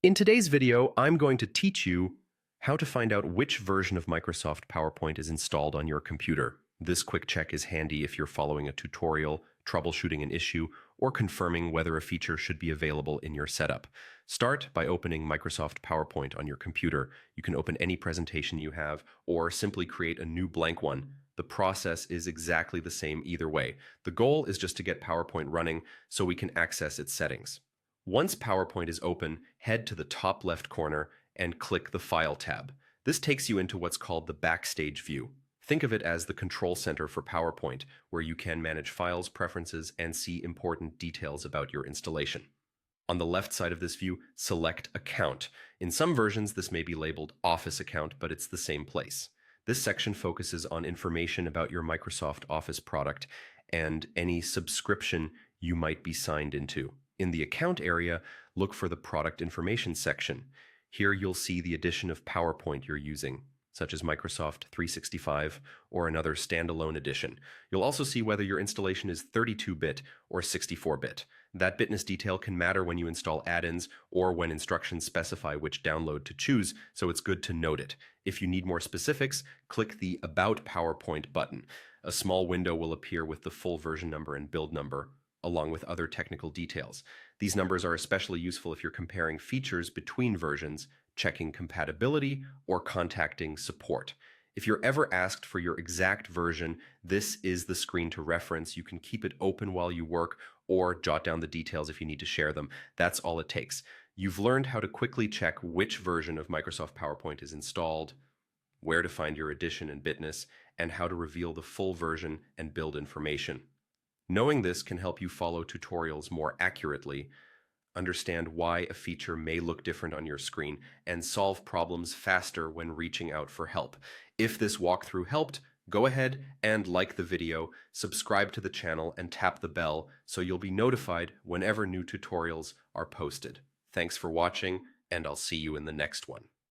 In today's video, I'm going to teach you how to find out which version of Microsoft PowerPoint is installed on your computer. This quick check is handy if you're following a tutorial, troubleshooting an issue, or confirming whether a feature should be available in your setup. Start by opening Microsoft PowerPoint on your computer. You can open any presentation you have, or simply create a new blank one. The process is exactly the same either way. The goal is just to get PowerPoint running so we can access its settings. Once PowerPoint is open, head to the top left corner and click the File tab. This takes you into what's called the Backstage view. Think of it as the control center for PowerPoint, where you can manage files, preferences, and see important details about your installation. On the left side of this view, select Account. In some versions, this may be labeled Office Account, but it's the same place. This section focuses on information about your Microsoft Office product and any subscription you might be signed into. In the Account area, look for the Product Information section. Here you'll see the edition of PowerPoint you're using, such as Microsoft 365 or another standalone edition. You'll also see whether your installation is 32-bit or 64-bit. That bitness detail can matter when you install add-ins or when instructions specify which download to choose, so it's good to note it. If you need more specifics, click the About PowerPoint button. A small window will appear with the full version number and build number, along with other technical details. These numbers are especially useful if you're comparing features between versions, checking compatibility, or contacting support. If you're ever asked for your exact version, this is the screen to reference. You can keep it open while you work or jot down the details if you need to share them. That's all it takes. You've learned how to quickly check which version of Microsoft PowerPoint is installed, where to find your edition and bitness, and how to reveal the full version and build information. Knowing this can help you follow tutorials more accurately, understand why a feature may look different on your screen, and solve problems faster when reaching out for help. If this walkthrough helped, go ahead and like the video, subscribe to the channel, and tap the bell so you'll be notified whenever new tutorials are posted. Thanks for watching, and I'll see you in the next one.